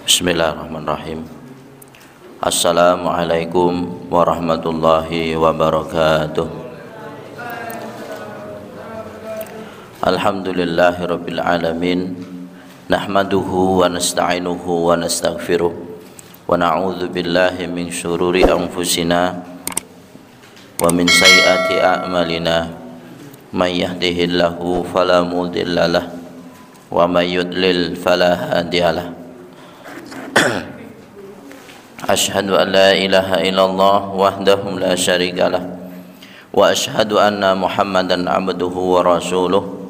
Bismillahirrahmanirrahim. Assalamualaikum warahmatullahi wabarakatuh. Alhamdulillahirabbil alamin. Nahmaduhu wa nasta'inuhu wa nastaghfiruh. Wa na'udzu billahi min syururi anfusina wa min sayyiati a'malina. May yahdihillahu fala mudhillalah wa may yudlil fala hadiyalah. Asyhadu an la ilaha illallah wahdahu la syarikalah wa asyhadu anna Muhammadan abduhu wa rasuluh.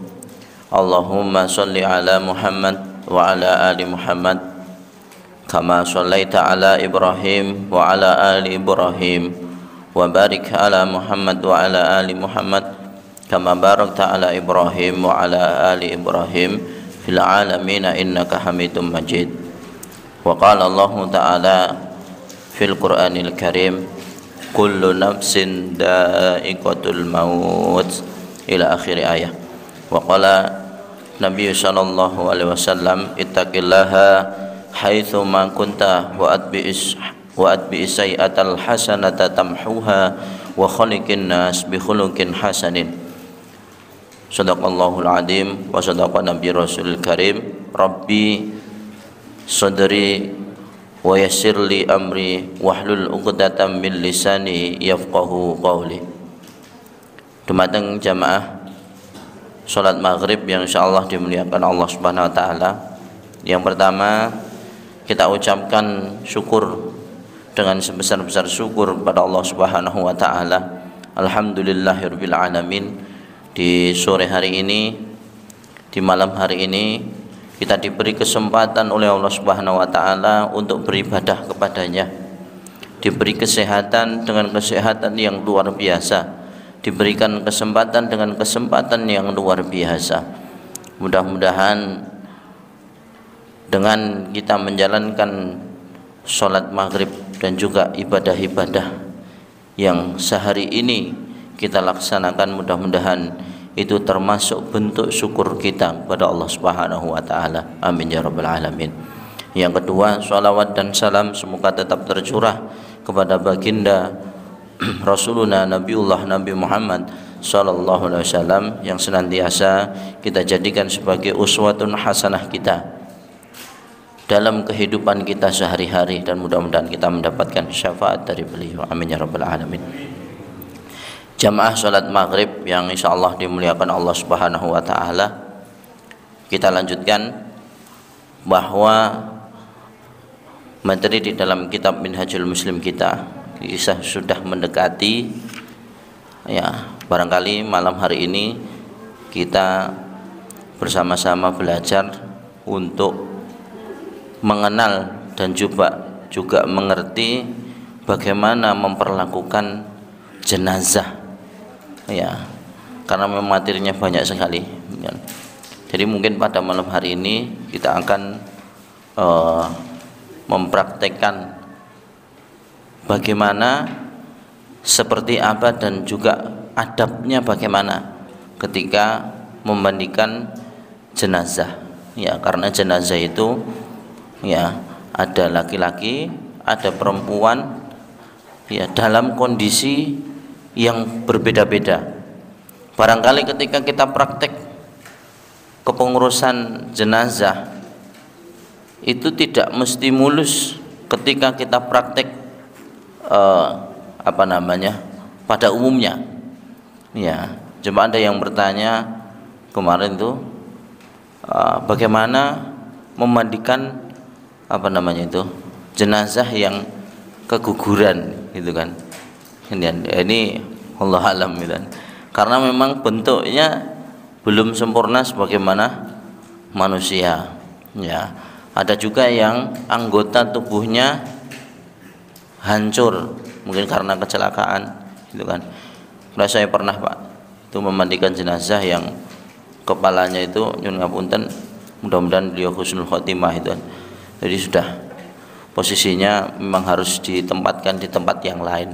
Allahumma shalli ala Muhammad wa ala ali Muhammad kama shallaita ala Ibrahim wa ala ali Ibrahim wa barik ala Muhammad wa ala ali Muhammad kama barakta ala Ibrahim wa ala ali Ibrahim fil alamin innaka Hamidum Majid. Wa qala Allah Ta'ala fil Qur'anil Karim, kullu nafsin dha'iqatul maut, ila akhir ayat. Wa qala Nabi sallallahu alaihi wasallam, ittaqillaha haitsu ma kunta wa atbi'is sayyi'atal hasanata tamhuha wa khaliqin nas bi khuluqin hasanin. Shadaqallahul azim wa shadaqa Nabi Rasulul Karim. Rabbi sadri wa yassir li amri wahlul 'uqdatam min lisani yafqahu qawli. Dumateng jamaah salat maghrib yang insyaallah dimuliakan Allah Subhanahu wa taala. Yang pertama, kita ucapkan syukur dengan sebesar-besar syukur kepada Allah Subhanahu wa taala. Alhamdulillahirabbil alamin. Di sore hari ini, di malam hari ini, kita diberi kesempatan oleh Allah Subhanahu wa taala untuk beribadah kepadanya. Diberi kesehatan dengan kesehatan yang luar biasa. Diberikan kesempatan dengan kesempatan yang luar biasa. Mudah-mudahan dengan kita menjalankan sholat maghrib dan juga ibadah-ibadah yang sehari ini kita laksanakan, mudah-mudahan itu termasuk bentuk syukur kita kepada Allah Subhanahu wa taala. Amin ya rabbal alamin. Yang kedua, shalawat dan salam semoga tetap tercurah kepada baginda Rasulullah Nabiullah Nabi Muhammad sallallahu alaihi wasallam yang senantiasa kita jadikan sebagai uswatun hasanah kita dalam kehidupan kita sehari-hari, dan mudah-mudahan kita mendapatkan syafaat dari beliau. Amin ya rabbal alamin. Jamaah salat maghrib yang insyaallah dimuliakan Allah Subhanahu wa taala, kita lanjutkan bahwa materi di dalam kitab Minhajul Muslim kita sudah mendekati, ya, barangkali malam hari ini kita bersama-sama belajar untuk mengenal dan juga mengerti bagaimana memperlakukan jenazah, ya, karena memang materinya banyak sekali, ya. Jadi mungkin pada malam hari ini kita akan mempraktekkan bagaimana, seperti apa, dan juga adabnya bagaimana ketika memandikan jenazah, ya, karena jenazah itu, ya, ada laki-laki, ada perempuan, ya, dalam kondisi yang berbeda-beda. Barangkali ketika kita praktek kepengurusan jenazah itu tidak mesti mulus ketika kita praktek pada umumnya, ya. Cuma ada yang bertanya kemarin tuh, bagaimana memandikan jenazah yang keguguran, gitu kan. Ini Allah alam, gitu. Karena memang bentuknya belum sempurna sebagaimana manusia, ya. Ada juga yang anggota tubuhnya hancur mungkin karena kecelakaan, gitu kan. Karena saya pernah, Pak, itu memandikan jenazah yang kepalanya itu, nyun ngapunten, mudah-mudahan beliau husnul khotimah, itu kan. Jadi sudah posisinya memang harus ditempatkan di tempat yang lain,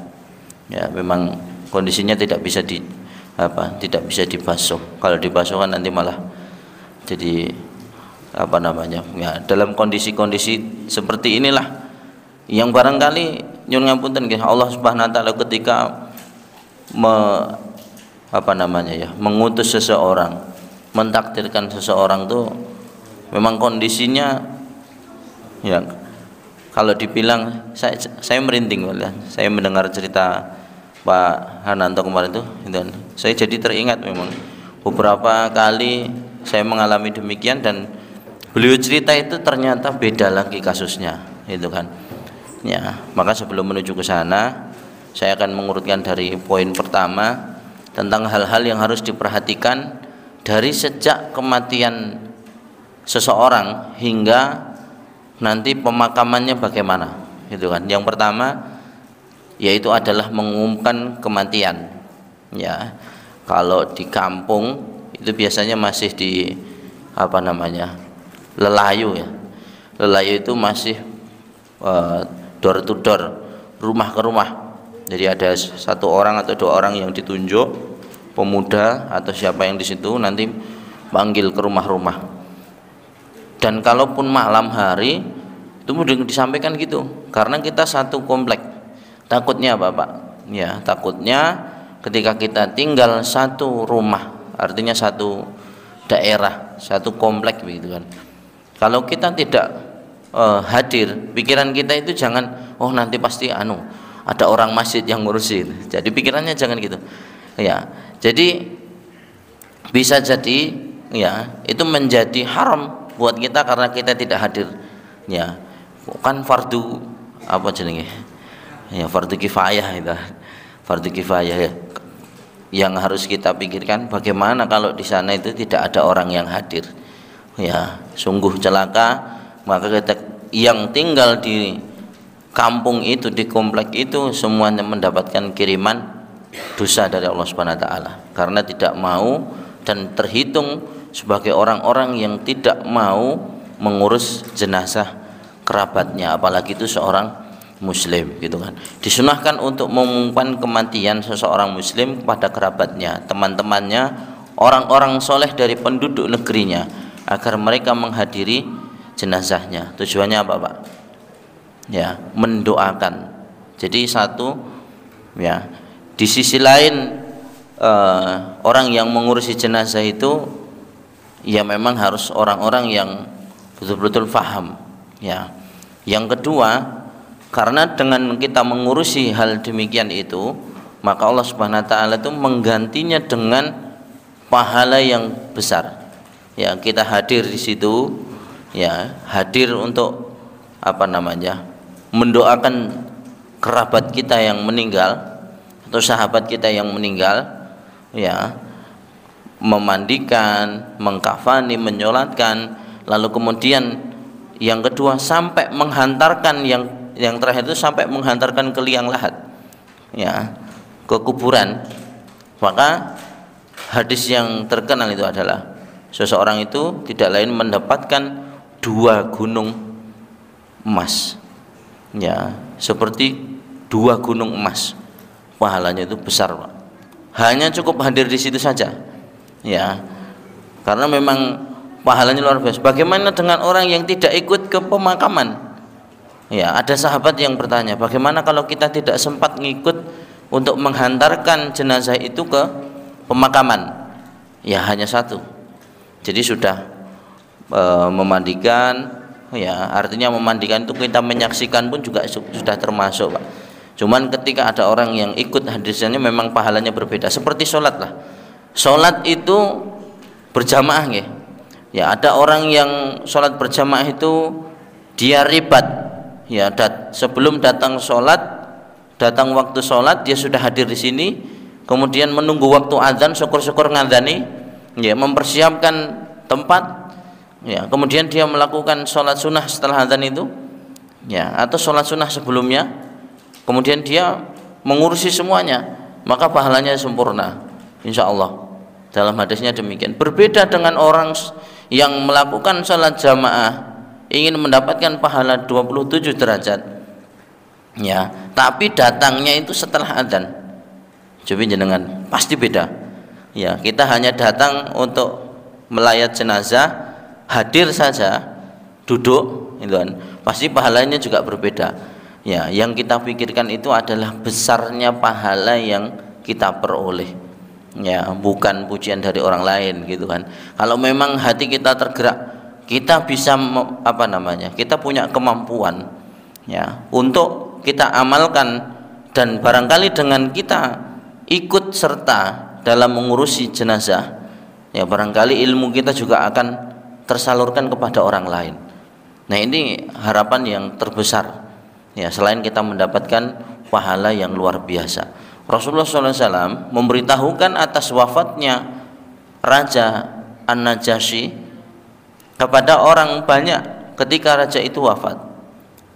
ya. Memang kondisinya tidak bisa dibasuh. Kalau dibasuh kan nanti malah jadi apa namanya ya, dalam kondisi-kondisi seperti inilah yang barangkali nyun ngapunten nggih, Allah Subhanahu wa taala ketika mengutus seseorang, mentakdirkan seseorang tuh memang kondisinya ya, kalau dibilang saya merinding ya. Saya mendengar cerita Pak Hananto kemarin tuh, saya jadi teringat memang beberapa kali saya mengalami demikian, dan beliau cerita itu ternyata beda lagi kasusnya, itu kan. Ya, maka sebelum menuju ke sana, saya akan mengurutkan dari poin pertama tentang hal-hal yang harus diperhatikan dari sejak kematian seseorang hingga nanti pemakamannya bagaimana, gitu kan. Yang pertama yaitu adalah mengumumkan kematian. Ya, kalau di kampung itu biasanya masih di lelayu ya. Lelayu itu masih door to door, rumah ke rumah. Jadi ada satu orang atau dua orang yang ditunjuk, pemuda atau siapa yang di situ nanti panggil ke rumah-rumah. Dan kalaupun malam hari itu mudah disampaikan gitu, karena kita satu komplek. Takutnya Bapak, ya takutnya ketika kita tinggal satu rumah, artinya satu daerah, satu komplek begitu kan. Kalau kita tidak hadir, pikiran kita itu jangan nanti pasti ada orang masjid yang ngurusin. Jadi pikirannya jangan gitu. Ya. Jadi bisa jadi ya itu menjadi haram buat kita karena kita tidak hadir. Ya. Kan fardu ya, fardu kifayah itu. Fardu kifayah ya. Yang harus kita pikirkan bagaimana kalau di sana itu tidak ada orang yang hadir. Ya, sungguh celaka. Maka kita yang tinggal di kampung itu, di komplek itu, semuanya mendapatkan kiriman dosa dari Allah Subhanahu wa taala karena tidak mau dan terhitung sebagai orang-orang yang tidak mau mengurus jenazah kerabatnya, apalagi itu seorang muslim, gitu kan. Disunahkan untuk mengumumkan kematian seseorang muslim kepada kerabatnya, teman-temannya, orang-orang soleh dari penduduk negerinya, agar mereka menghadiri jenazahnya. Tujuannya apa Pak? Ya, mendoakan. Jadi satu ya, di sisi lain orang yang mengurusi jenazah itu ya memang harus orang-orang yang betul-betul faham ya. Yang kedua, karena dengan kita mengurusi hal demikian itu, maka Allah Subhanahu wa taala itu menggantinya dengan pahala yang besar. Ya, kita hadir di situ ya, hadir untuk mendoakan kerabat kita yang meninggal atau sahabat kita yang meninggal ya, memandikan, mengkafani, menyolatkan, lalu kemudian yang kedua sampai menghantarkan yang terakhir itu sampai menghantarkan ke liang lahat ya, ke kuburan. Maka hadis yang terkenal itu adalah seseorang itu tidak lain mendapatkan 2 gunung emas ya, seperti 2 gunung emas. Pahalanya itu besar Pak, hanya cukup hadir di situ saja ya, karena memang pahalanya luar biasa. Bagaimana dengan orang yang tidak ikut ke pemakaman ya? Ada sahabat yang bertanya, bagaimana kalau kita tidak sempat ngikut untuk menghantarkan jenazah itu ke pemakaman? Ya hanya satu, jadi sudah memandikan ya, artinya memandikan itu kita menyaksikan pun juga sudah termasuk Pak. Cuman ketika ada orang yang ikut hadisnya memang pahalanya berbeda, seperti sholat lah. Sholat itu berjamaah ya, ada orang yang sholat berjamaah itu dia ribat ya, sebelum datang sholat, datang waktu sholat dia sudah hadir di sini, kemudian menunggu waktu azan, syukur-syukur ngadani ya, mempersiapkan tempat ya, kemudian dia melakukan sholat sunnah setelah azan itu ya, atau sholat sunnah sebelumnya, kemudian dia mengurusi semuanya, maka pahalanya sempurna insya Allah. Dalam hadisnya demikian. Berbeda dengan orang yang melakukan sholat jamaah ingin mendapatkan pahala 27 derajat ya, tapi datangnya itu setelah azan. Coba jenengan, pasti beda ya. Kita hanya datang untuk melayat jenazah, hadir saja, duduk, itu kan, pasti pahalanya juga berbeda. Ya, yang kita pikirkan itu adalah besarnya pahala yang kita peroleh. Ya, bukan pujian dari orang lain gitu kan. Kalau memang hati kita tergerak, kita bisa kita punya kemampuan ya untuk kita amalkan, dan barangkali dengan kita ikut serta dalam mengurusi jenazah, ya barangkali ilmu kita juga akan tersalurkan kepada orang lain. Nah, ini harapan yang terbesar ya, selain kita mendapatkan pahala yang luar biasa. Rasulullah SAW memberitahukan atas wafatnya Raja An-Najasyi kepada orang banyak ketika raja itu wafat.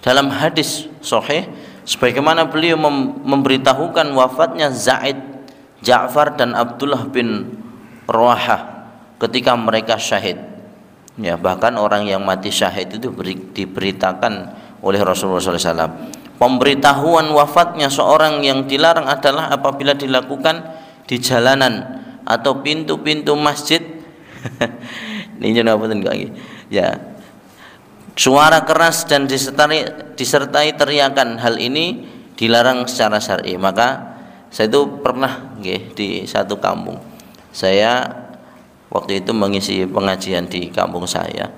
Dalam hadis sahih, sebagaimana beliau memberitahukan wafatnya Zaid, Ja'far dan Abdullah bin Rawahah ketika mereka syahid. Ya, bahkan orang yang mati syahid itu diberitakan oleh Rasulullah SAW. Pemberitahuan wafatnya seorang yang dilarang adalah apabila dilakukan di jalanan atau pintu-pintu masjid. Ini ya, suara keras dan disertai teriakan, hal ini dilarang secara syar'i. Maka saya itu pernah di satu kampung, saya waktu itu mengisi pengajian di kampung saya,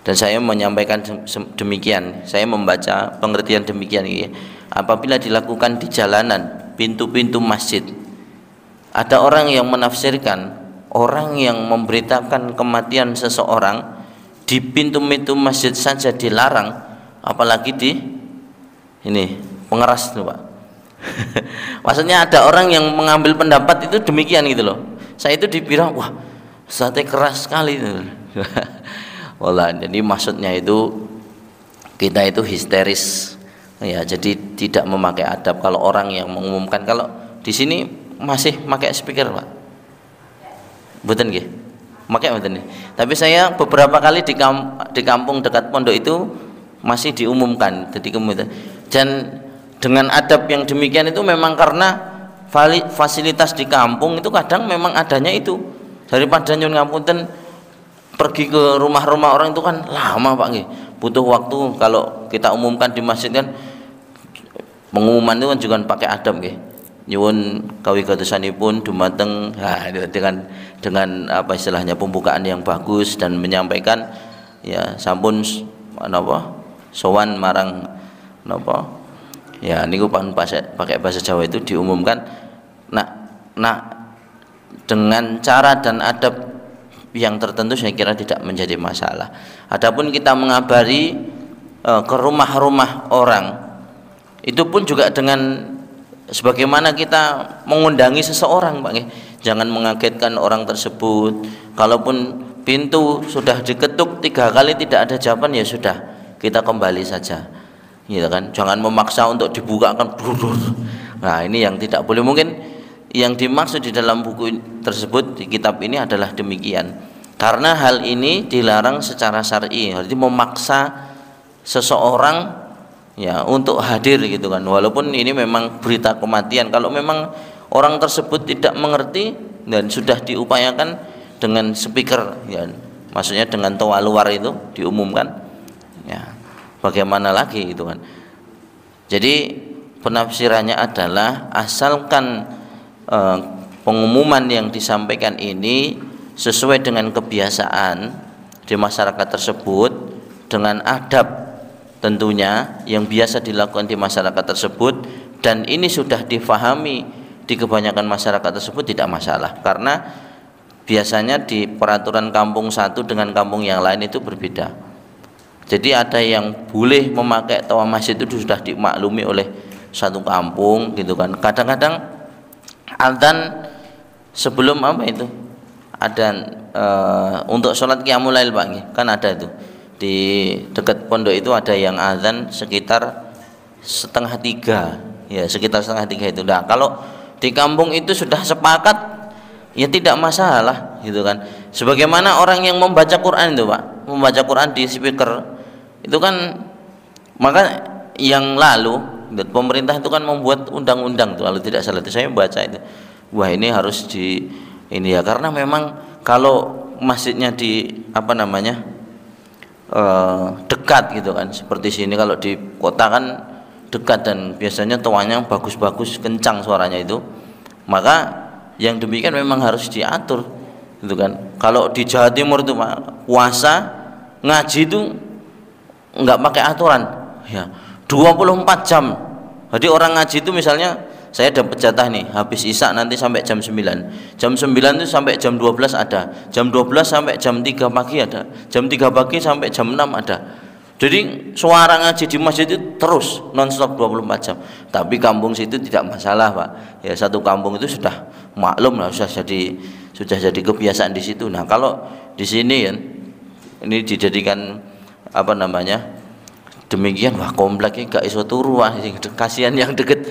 dan saya menyampaikan demikian, saya membaca pengertian demikian ya. Apabila dilakukan di jalanan, pintu-pintu masjid, ada orang yang menafsirkan orang yang memberitakan kematian seseorang di pintu-pintu masjid saja dilarang, apalagi di ini pengeras tuh Pak. Maksudnya ada orang yang mengambil pendapat itu demikian gitu loh. Saya itu dibilang, wah sate keras sekali itu. Wallah, jadi maksudnya itu kita itu histeris ya, jadi tidak memakai adab. Kalau orang yang mengumumkan, kalau di sini masih pakai speaker Pak, betul nggih? Pakai betul nih. Tapi saya beberapa kali di kampung dekat pondok itu masih diumumkan, jadi kemudian, dan dengan adab yang demikian itu memang karena fasilitas di kampung itu kadang memang adanya itu, daripada nyun ngapunten pergi ke rumah-rumah orang itu kan lama Pak nggih, butuh waktu. Kalau kita umumkan di masjid kan pengumuman itu kan juga pakai adab nggih, nyuwun kawigatosipun dumateng dengan apa istilahnya pembukaan yang bagus dan menyampaikan ya sampun napa sowan marang napa ya niku pakai bahasa Jawa itu diumumkan dengan cara dan adab yang tertentu, saya kira tidak menjadi masalah. Adapun kita mengabari ke rumah-rumah orang, itu pun juga dengan sebagaimana kita mengundangi seseorang Pak. Jangan mengagetkan orang tersebut. Kalaupun pintu sudah diketuk 3 kali tidak ada jawaban, ya sudah, kita kembali saja, gitu kan. Jangan memaksa untuk dibukakan. Nah, ini yang tidak boleh. Mungkin yang dimaksud di dalam buku tersebut, di kitab ini adalah demikian. Karena hal ini dilarang secara syar'i, artinya memaksa seseorang ya untuk hadir gitu kan. Walaupun ini memang berita kematian, kalau memang orang tersebut tidak mengerti dan sudah diupayakan dengan speaker ya, maksudnya dengan toa luar itu diumumkan, ya bagaimana lagi gitu kan. Jadi penafsirannya adalah asalkan pengumuman yang disampaikan ini sesuai dengan kebiasaan di masyarakat tersebut, dengan adab tentunya yang biasa dilakukan di masyarakat tersebut, dan ini sudah difahami di kebanyakan masyarakat tersebut, tidak masalah. Karena biasanya di peraturan kampung satu dengan kampung yang lain itu berbeda. Jadi ada yang boleh memakai toa masjid itu sudah dimaklumi oleh satu kampung gitu kan. Kadang-kadang adzan sebelum apa itu adzan untuk sholat qiyamul lail Pak, kan ada itu di dekat pondok itu ada yang adzan sekitar 2:30 ya, sekitar 2:30 itu. Nah, kalau di kampung itu sudah sepakat ya tidak masalah gitu kan. Sebagaimana orang yang membaca Quran itu Pak, membaca Quran di speaker itu kan, maka yang lalu pemerintah itu kan membuat undang-undang tuh, kalau tidak salah itu saya membaca itu, wah ini harus di ini ya, karena memang kalau masjidnya di apa namanya dekat gitu kan, seperti sini kalau di kota kan dekat dan biasanya tuanya bagus-bagus kencang suaranya itu, maka yang demikian memang harus diatur gitu kan. Kalau di Jawa Timur itu Pak, puasa ngaji itu nggak pakai aturan ya, 24 jam. Jadi orang ngaji itu misalnya saya dapat jatah nih habis isya nanti sampai jam 9 itu sampai jam 12 ada, jam 12 sampai jam 3 pagi ada, jam 3 pagi sampai jam 6 ada. Jadi suara ngaji di masjid itu terus non-stop 24 jam. Tapi kampung situ tidak masalah Pak ya, satu kampung itu sudah maklum lah, sudah jadi kebiasaan di situ. Nah kalau di sini kan ini dijadikan apa namanya demikian, wah kompleknya gak iso turu, wah kasihan yang deket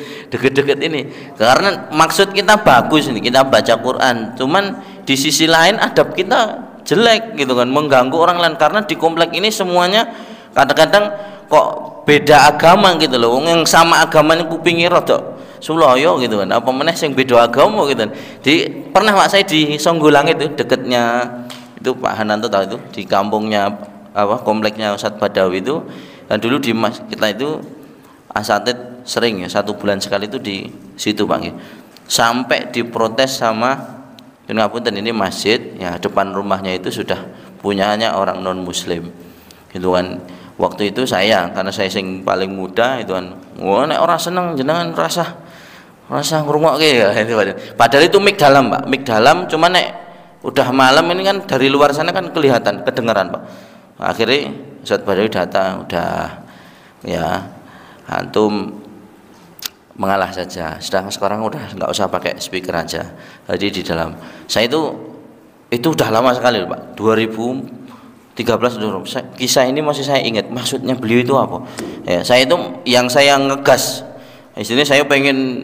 ini, karena maksud kita bagus ini, kita baca Quran, cuman di sisi lain adab kita jelek gitu kan, mengganggu orang lain, karena di komplek ini semuanya kadang-kadang kok beda agama gitu loh, yang sama agamanya kupingi rada suloyo gitu kan, apa meneh sing beda agama gitu kan. Pernah Pak saya di Songgolang itu deketnya itu Pak Hananto tahu itu, di kampungnya apa kompleknya Ustadz Badawi itu. Dan dulu di kita itu asatid sering ya 1 bulan sekali itu di situ Pak ya. Sampai diprotes sama ini masjid ya, depan rumahnya itu sudah punyanya orang non muslim gitu kan. Waktu itu saya karena saya sing paling muda itu kan, wah nek orang seneng jenengan rasa ngrungokke ya itu. Padahal itu mic dalam Pak, mic dalam, cuma nek udah malam ini kan dari luar sana kan kelihatan kedengaran Pak. Akhirnya Ustadz Badawi datang, udah ya antum mengalah saja, sedang sekarang udah nggak usah pakai speaker aja. Jadi di dalam saya itu udah lama sekali Pak, 2013 dulu. Kisah ini masih saya ingat, maksudnya beliau itu apa ya, saya itu yang saya ngegas istilahnya, saya pengen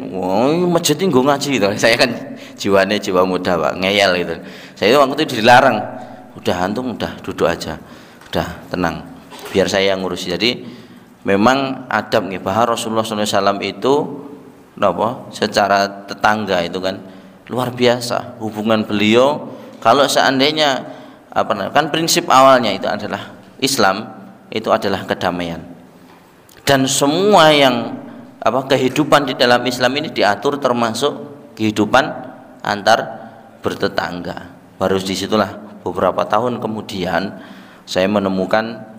masjid ini gue ngaji gitu. Saya kan jiwa muda Pak, ngeyel gitu. Saya itu waktu itu dilarang, udah antum udah duduk aja, udah tenang, biar saya yang ngurus. Jadi memang adab nih bahwa Rasulullah SAW itu secara tetangga itu kan luar biasa hubungan beliau. Kalau seandainya kan prinsip awalnya itu adalah Islam itu adalah kedamaian, dan semua yang kehidupan di dalam Islam ini diatur termasuk kehidupan antar bertetangga. Baru disitulah beberapa tahun kemudian saya menemukan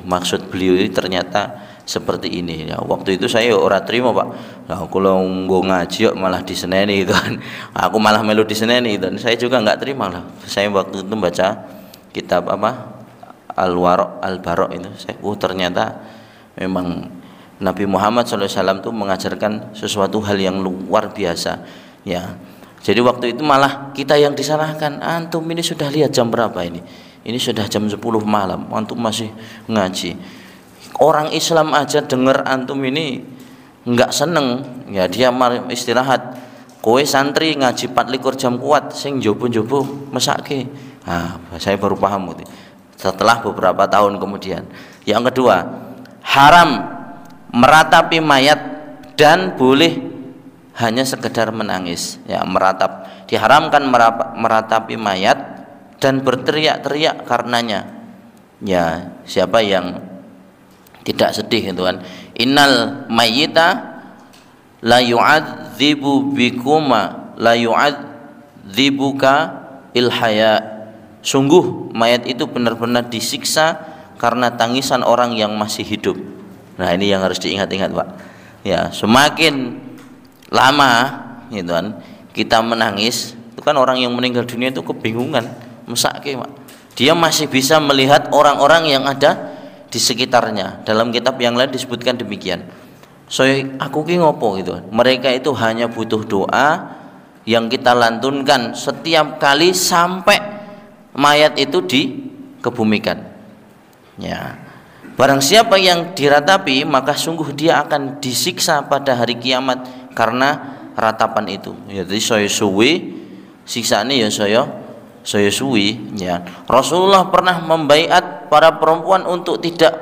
maksud beliau ini ternyata seperti ini ya. Waktu itu saya ora terima Pak, nah kalau ngaji malah diseneni gitu kan, aku malah melu diseneni dan saya juga nggak terima lah. Saya waktu itu baca kitab Al-Barok itu, saya ternyata memang Nabi Muhammad SAW itu mengajarkan sesuatu hal yang luar biasa ya. Jadi waktu itu malah kita yang disalahkan, antum ini sudah lihat jam berapa ini sudah jam 10 malam antum masih ngaji. Orang Islam aja dengar antum ini nggak seneng ya, dia istirahat. Kowe santri ngaji 24 jam kuat sing jobo-jobo mesake. Saya baru paham setelah beberapa tahun kemudian. Yang kedua, haram meratapi mayat dan boleh hanya sekedar menangis ya, meratap. Diharamkan meratapi mayat dan berteriak-teriak karenanya ya. Siapa yang tidak sedih itu kan, innal mayyita la yu'adzibu bikuma la yu'adzibuka ilhaya, sungguh mayat itu benar-benar disiksa karena tangisan orang yang masih hidup. Nah ini yang harus diingat-ingat Pak ya, semakin lama gitu kan kita menangis itu kan orang yang meninggal dunia itu kebingungan mesake Pak, dia masih bisa melihat orang-orang yang ada di sekitarnya. Dalam kitab yang lain disebutkan demikian. So aku ki ngopo gitu, mereka itu hanya butuh doa yang kita lantunkan setiap kali sampai mayat itu dikebumikan ya. Barang siapa yang diratapi maka sungguh dia akan disiksa pada hari kiamat karena ratapan itu ya. Jadi saya suwi siksane ya saya suwi ya. Rasulullah pernah membaiat para perempuan untuk tidak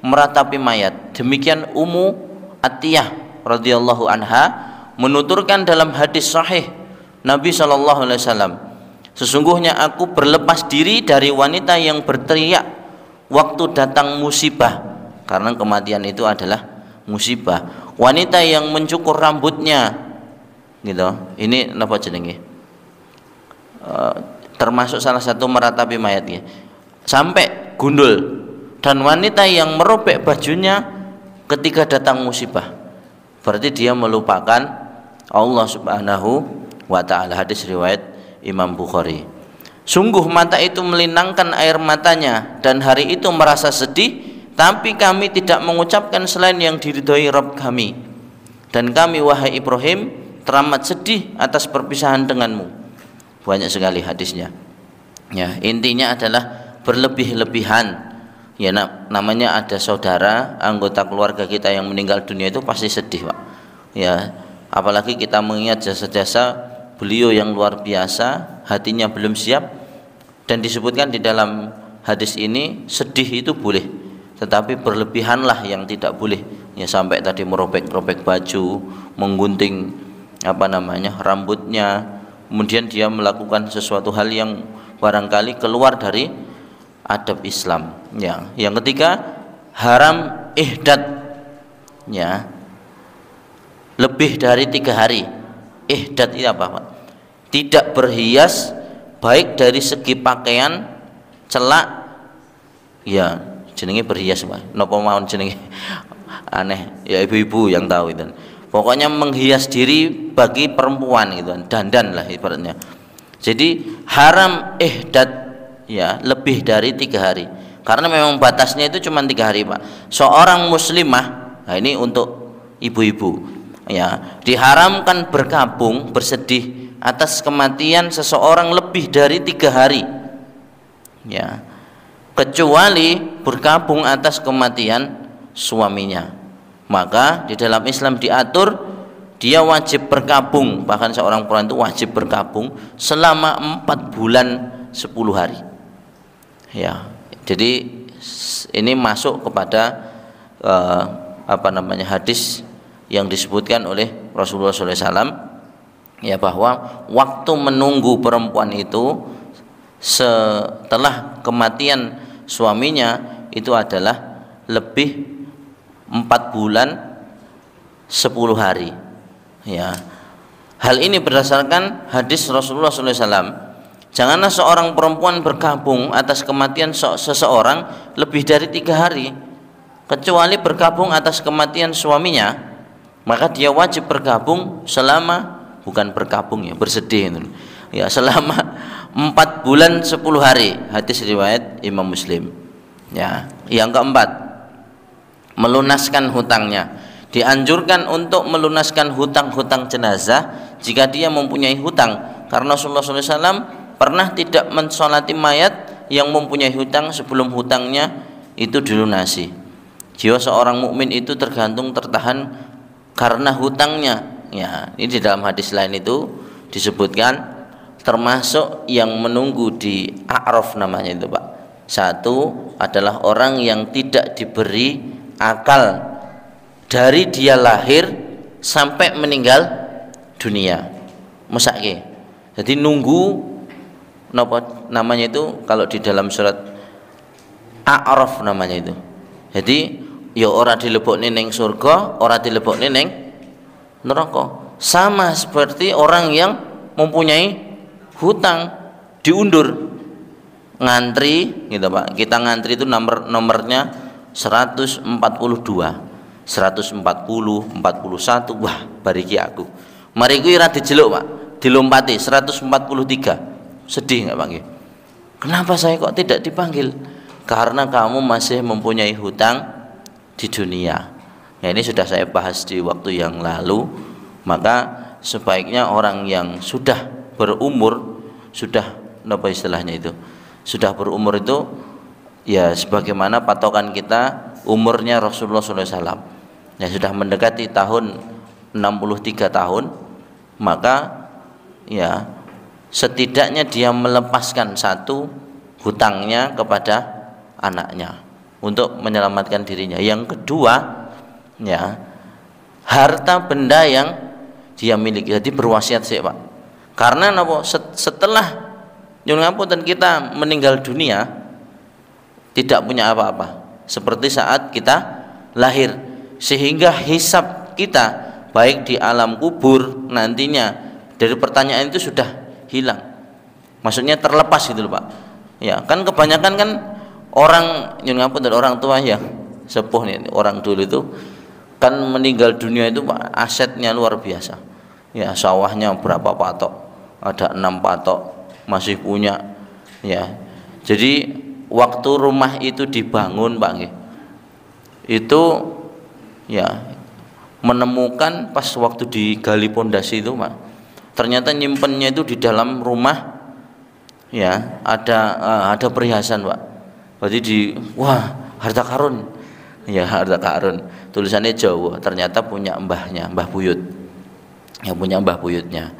meratapi mayat. Demikian Ummu Atiyah radhiyallahu anha menuturkan dalam hadis sahih Nabi SAW, Sesungguhnya aku berlepas diri dari wanita yang berteriak waktu datang musibah, karena kematian itu adalah musibah. Wanita yang mencukur rambutnya, gitu. Ini apa jenenge? Termasuk salah satu meratapi mayatnya sampai gundul. Dan wanita yang merobek bajunya ketika datang musibah, berarti dia melupakan Allah Subhanahu wa ta'ala. Hadis riwayat Imam Bukhari. Sungguh mata itu melinangkan air matanya dan hari itu merasa sedih, tapi kami tidak mengucapkan selain yang diridhoi Rabb kami. Dan kami wahai Ibrahim teramat sedih atas perpisahan denganmu. Banyak sekali hadisnya. Ya, intinya adalah berlebih-lebihan. Ya, namanya ada saudara, anggota keluarga kita yang meninggal dunia itu pasti sedih, Pak. Ya, apalagi kita mengingat jasa-jasa beliau yang luar biasa, hatinya belum siap. Dan disebutkan di dalam hadis ini, sedih itu boleh, tetapi berlebihanlah yang tidak boleh. Ya, sampai tadi merobek-robek baju, menggunting rambutnya, kemudian dia melakukan sesuatu hal yang barangkali keluar dari adab Islam. Ya, yang ketiga, haram ihdad. Ya, lebih dari 3 hari. Ihdad itu apa, Pak? Tidak berhias, baik dari segi pakaian, celak. Ya, jenenge berhias, Pak. Napa mawon jenenge? Aneh, ya ibu-ibu yang tahu itu. Pokoknya menghias diri bagi perempuan gitu, dandan lah ibaratnya. Jadi haram ihdad, ya, lebih dari 3 hari, karena memang batasnya itu cuma 3 hari, Pak. Seorang muslimah, nah ini untuk ibu-ibu, ya, diharamkan berkabung bersedih atas kematian seseorang lebih dari 3 hari, ya, kecuali berkabung atas kematian suaminya. Maka di dalam Islam diatur dia wajib berkabung, bahkan seorang perempuan itu wajib berkabung selama 4 bulan 10 hari. Ya, jadi ini masuk kepada hadis yang disebutkan oleh Rasulullah SAW, ya, bahwa waktu menunggu perempuan itu setelah kematian suaminya itu adalah lebih 4 bulan 10 hari. Ya, hal ini berdasarkan hadis Rasulullah SAW. Janganlah seorang perempuan berkabung atas kematian seseorang lebih dari 3 hari, kecuali berkabung atas kematian suaminya, maka dia wajib berkabung selama, bukan berkabung ya, bersedih itu, ya, selama 4 bulan 10 hari. Hadis riwayat Imam Muslim. Ya, yang keempat, melunaskan hutangnya. Dianjurkan untuk melunaskan hutang-hutang jenazah jika dia mempunyai hutang, karena Rasulullah SAW pernah tidak mensolati mayat yang mempunyai hutang sebelum hutangnya itu dilunasi. Jiwa seorang mukmin itu tergantung tertahan karena hutangnya. Ya, ini di dalam hadis lain itu disebutkan termasuk yang menunggu di A'raf namanya itu, Pak. Satu adalah orang yang tidak diberi akal dari dia lahir sampai meninggal dunia. Mesake. Jadi nunggu namanya itu kalau di dalam surat A'raf namanya itu. Jadi ya ora dilebokne ning surga, ora dilebokne ning neraka. Sama seperti orang yang mempunyai hutang diundur. Ngantri gitu, Pak. Kita ngantri itu nomornya 142, 140, 41. Wah, bariki aku. Mari kuwi ora dijeluk, Pak. Dilompati 143. Sedih nggak, Pak? Kenapa saya kok tidak dipanggil? Karena kamu masih mempunyai hutang di dunia. Ya, ini sudah saya bahas di waktu yang lalu. Maka sebaiknya orang yang sudah berumur, sudah apa istilahnya itu, sudah berumur itu, ya sebagaimana patokan kita umurnya Rasulullah SAW, ya sudah mendekati tahun 63 tahun, maka ya setidaknya dia melepaskan satu hutangnya kepada anaknya untuk menyelamatkan dirinya. Yang kedua, ya, harta benda yang dia miliki. Jadi berwasiat sih, Pak. Karena setelah nyuwun ngapunten kita meninggal dunia tidak punya apa-apa seperti saat kita lahir, sehingga hisab kita baik di alam kubur nantinya dari pertanyaan itu sudah hilang, maksudnya terlepas gitu loh Pak. Ya kan kebanyakan kan orang nyuwun ngapunten orang tua yang sepuh nih, orang dulu itu kan meninggal dunia itu Pak, asetnya luar biasa. Ya sawahnya berapa patok, ada 6 patok masih punya. Ya jadi waktu rumah itu dibangun Pak nggih, itu ya menemukan pas waktu digali pondasi itu Pak, ternyata nyimpennya itu di dalam rumah ya ada perhiasan Pak. Berarti wah harta karun, ya harta karun, tulisannya Jawa, ternyata punya mbahnya, Mbah Buyut, yang punya Mbah Buyutnya.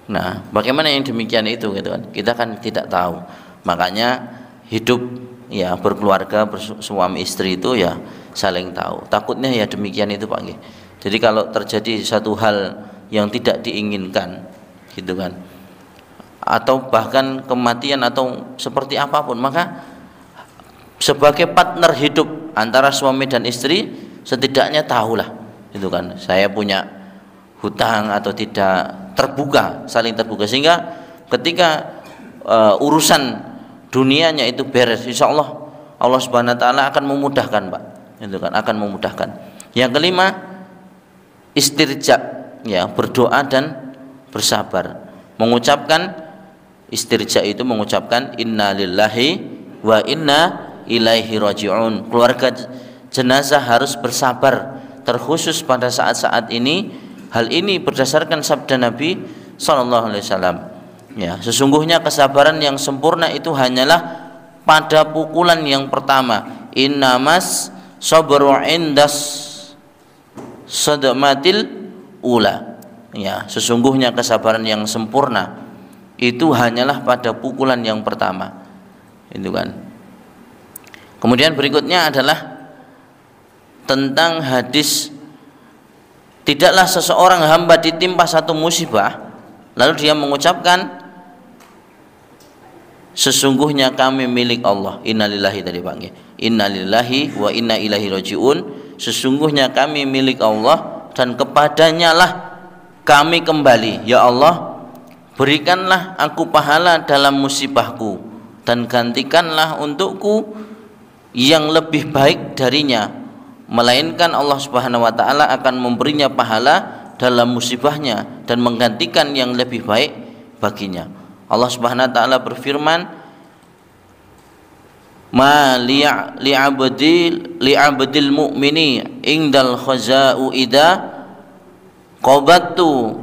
Nah bagaimana yang demikian itu gitu kan, kita kan tidak tahu. Makanya hidup ya berkeluarga suami istri itu ya saling tahu. Takutnya ya demikian itu Pak nggih. Jadi kalau terjadi satu hal yang tidak diinginkan gitu kan, atau bahkan kematian atau seperti apapun, maka sebagai partner hidup antara suami dan istri setidaknya tahulah itu kan, saya punya hutang atau tidak, terbuka, saling terbuka, sehingga ketika urusan dunianya itu beres, insya Allah Allah Subhanahu Wa Taala akan memudahkan Pak, itu kan akan memudahkan. Yang kelima istirja, ya berdoa dan bersabar, mengucapkan istirja itu mengucapkan inna lillahi wa inna ilaihi raji'un. Keluarga jenazah harus bersabar, terkhusus pada saat-saat ini. Hal ini berdasarkan sabda Nabi sallallahu alaihi wasallam. Ya, sesungguhnya kesabaran yang sempurna itu hanyalah pada pukulan yang pertama. Innamas sabru indas sadmatil ula. Ya, sesungguhnya kesabaran yang sempurna itu hanyalah pada pukulan yang pertama, itu kan. Kemudian berikutnya adalah tentang hadis, tidaklah seseorang hamba ditimpa satu musibah lalu dia mengucapkan sesungguhnya kami milik Allah, innalillahi tadi Pak nggih, innalillahi wa inna ilaihi rajiun, sesungguhnya kami milik Allah dan kepadanya lah kami kembali. Ya Allah, berikanlah aku pahala dalam musibahku dan gantikanlah untukku yang lebih baik darinya, melainkan Allah Subhanahu wa taala akan memberinya pahala dalam musibahnya dan menggantikan yang lebih baik baginya. Allah Subhanahu wa taala berfirman, ma li'abdil mu'mini indal khaza'u ida qabattu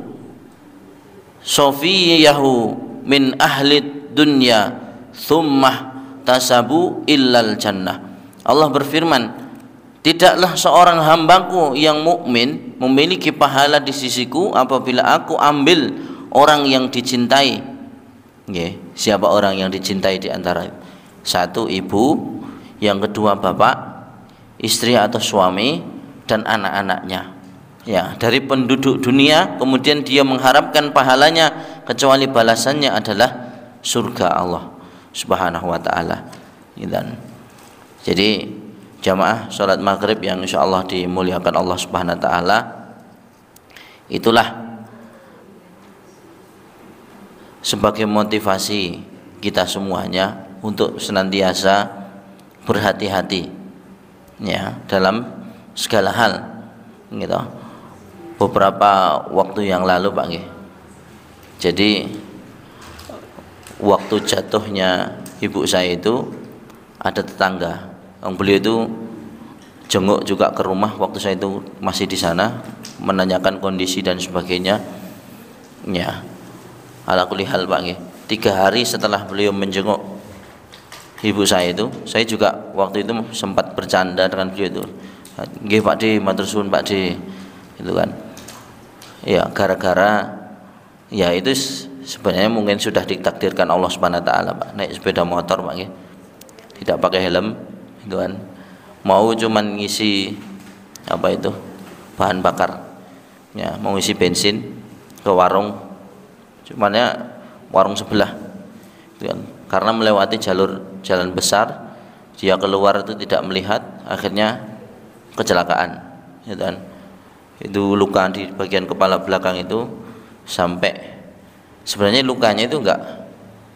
sofiyahu min ahli dunya thumma tasabu illal jannah. Allah berfirman, tidaklah seorang hambaku yang mukmin memiliki pahala di sisiku apabila aku ambil orang yang dicintai. Siapa orang yang dicintai di antara? Satu ibu, yang kedua bapak, istri atau suami, dan anak-anaknya. Ya, dari penduduk dunia, kemudian dia mengharapkan pahalanya kecuali balasannya adalah surga Allah Subhanahu wa taala. Jadi jamaah salat maghrib yang insyaallah dimuliakan Allah Subhanahu wa taala, itulah sebagai motivasi kita semuanya untuk senantiasa berhati-hati ya dalam segala hal gitu. Beberapa waktu yang lalu Pak nggih, jadi waktu jatuhnya ibu saya itu ada tetangga yang beliau itu jenguk juga ke rumah waktu saya itu masih di sana, menanyakan kondisi dan sebagainya. Ya, ala kulli hal Pak nggih, 3 hari setelah beliau menjenguk ibu saya itu, saya juga waktu itu sempat bercanda dengan beliau itu. Nggih Pak D, matur suwun Pak D, itu kan. Ya, gara-gara ya itu sebenarnya mungkin sudah ditakdirkan Allah Subhanahu wa taala Pak, naik sepeda motor Pak nggih, tidak pakai helm itu kan, mau cuman ngisi apa itu bahan bakar ya, mau ngisi bensin ke warung, cuman ya warung sebelah itu kan, karena melewati jalan besar, dia keluar itu tidak melihat, akhirnya kecelakaan, gitu kan. Itu luka di bagian kepala belakang itu sampai sebenarnya lukanya itu enggak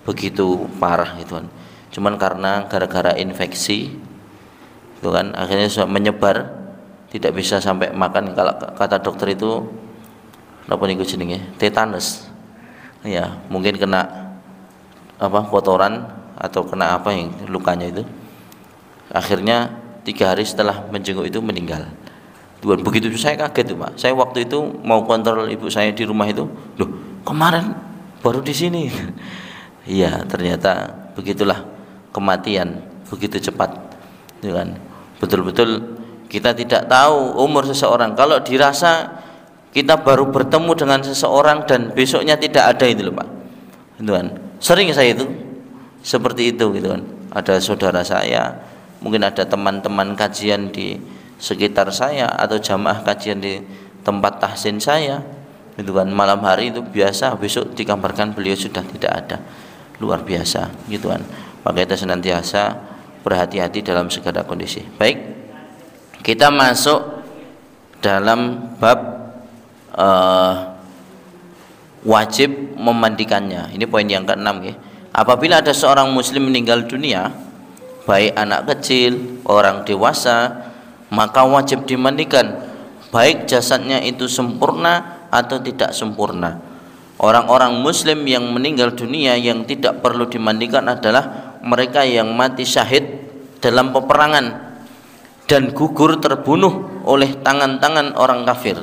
begitu parah, gitu kan. Cuman karena gara-gara infeksi, itu kan, akhirnya menyebar, tidak bisa sampai makan. Kalau kata dokter itu apa niku jenenge, tetanus. Ya, mungkin kena kotoran atau kena apa yang lukanya itu. Akhirnya 3 hari setelah menjenguk itu meninggal. Tuhan, begitu saya kaget tuh Pak. Saya waktu itu mau kontrol ibu saya di rumah itu, loh kemarin baru di sini. Iya, ternyata begitulah kematian, begitu cepat, gitu kan. Betul-betul kita tidak tahu umur seseorang. Kalau dirasa kita baru bertemu dengan seseorang dan besoknya tidak ada, itu loh Pak, gitu kan. Sering saya itu seperti itu, gitu kan. Ada saudara saya, mungkin ada teman-teman kajian di sekitar saya atau jamaah kajian di tempat tahsin saya, itu kan, malam hari itu biasa, besok dikabarkan beliau sudah tidak ada. Luar biasa, gitu kan. Maka kita senantiasa berhati-hati dalam segala kondisi. Baik, kita masuk dalam bab wajib memandikannya. Ini poin yang ke-6 ya. Apabila ada seorang muslim meninggal dunia, baik anak kecil, orang dewasa, maka wajib dimandikan, baik jasadnya itu sempurna atau tidak sempurna. Orang-orang muslim yang meninggal dunia yang tidak perlu dimandikan adalah mereka yang mati syahid dalam peperangan dan gugur terbunuh oleh tangan-tangan orang kafir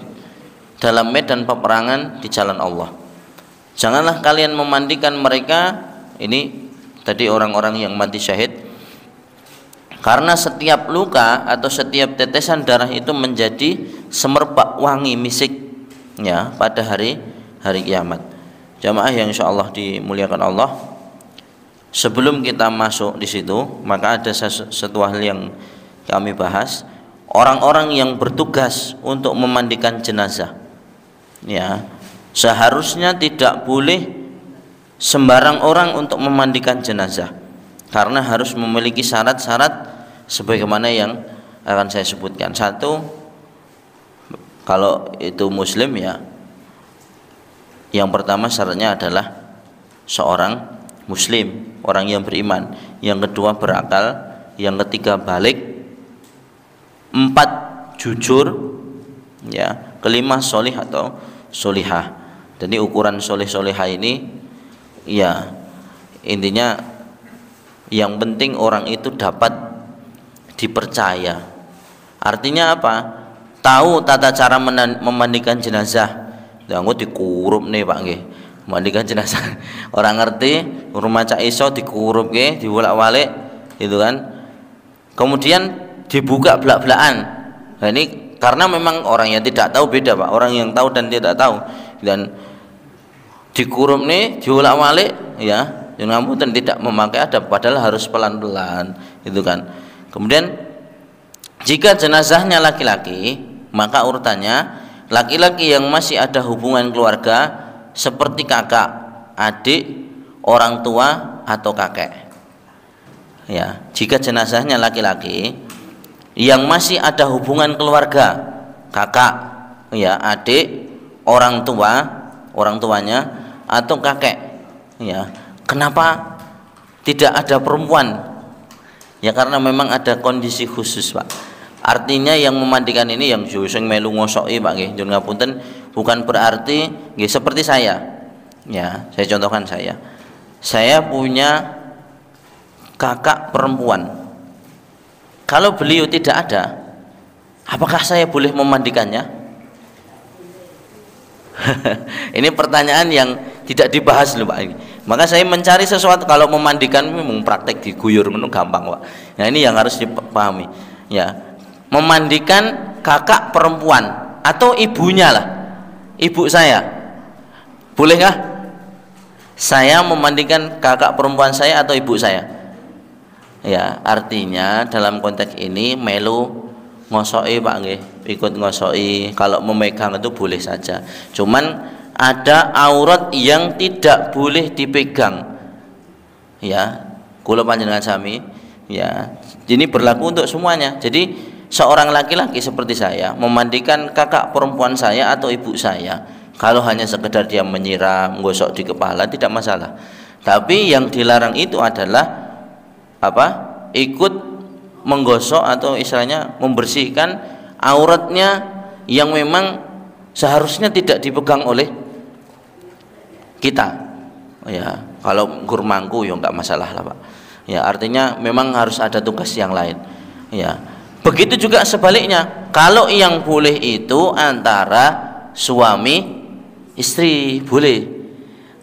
dalam medan peperangan di jalan Allah. Janganlah kalian memandikan mereka, ini tadi orang-orang yang mati syahid, karena setiap luka atau setiap tetesan darah itu menjadi semerbak wangi misik ya pada hari kiamat. Jamaah yang insyaallah dimuliakan Allah, sebelum kita masuk di situ, maka ada satu hal yang kami bahas. Orang-orang yang bertugas untuk memandikan jenazah, ya, seharusnya tidak boleh sembarang orang untuk memandikan jenazah, karena harus memiliki syarat-syarat sebagaimana yang akan saya sebutkan. Satu, kalau itu muslim ya, yang pertama syaratnya adalah seorang muslim, orang yang beriman. Yang kedua berakal, yang ketiga balik, 4 jujur, ya, kelima solih atau solihah. Jadi ukuran solih solihah ini ya intinya yang penting orang itu dapat dipercaya. Artinya apa? Tahu tata cara memandikan jenazah. Aku dikurup nih Pak nggih. Mandikan jenazah. Orang ngerti, rumah cak iso dikurup nggih, dibolak-balik, gitu kan. Kemudian dibuka belak-belakan. Nah, ini karena memang orang yang tidak tahu beda Pak, orang yang tahu dan tidak tahu. Dan dikurup nih, dibolak-balik ya. Yang ngapunten tidak memakai adab, padahal harus pelan-pelan, gitu kan. Kemudian jika jenazahnya laki-laki, maka urutannya laki-laki yang masih ada hubungan keluarga seperti kakak, adik, orang tua atau kakek. Ya, jika jenazahnya laki-laki yang masih ada hubungan keluarga, kakak, ya, adik, orang tuanya atau kakek. Ya, kenapa tidak ada perempuan? Ya karena memang ada kondisi khusus Pak. Artinya yang memandikan ini yang sing melu ngosoki Pak nggih, nyuwun ngapunten, bukan berarti nggih seperti saya. Ya, saya contohkan saya. Saya punya kakak perempuan. Kalau beliau tidak ada, apakah saya boleh memandikannya? Ini pertanyaan yang tidak dibahas loh Pak. Maka saya mencari sesuatu. Kalau memandikan memang praktek diguyur itu gampang Pak. Nah ini yang harus dipahami. Ya, memandikan kakak perempuan atau ibunya lah, ibu saya, boleh nggak? Saya memandikan kakak perempuan saya atau ibu saya? Ya, artinya dalam konteks ini melu ngosoi Pak nggih, ikut ngosoi. Kalau memegang itu boleh saja. Cuman ada aurat yang tidak boleh dipegang. Ya, kula panjenengan sami ya. Ini berlaku untuk semuanya. Jadi seorang laki-laki seperti saya memandikan kakak perempuan saya atau ibu saya, kalau hanya sekedar dia menyiram, gosok di kepala tidak masalah. Tapi yang dilarang itu adalah apa? Ikut menggosok atau istilahnya membersihkan auratnya yang memang seharusnya tidak dipegang oleh kita. Ya, kalau gurmangku ya enggak masalah lah, Pak. Ya, artinya memang harus ada tugas yang lain. Ya. Begitu juga sebaliknya. Kalau yang boleh itu antara suami istri boleh.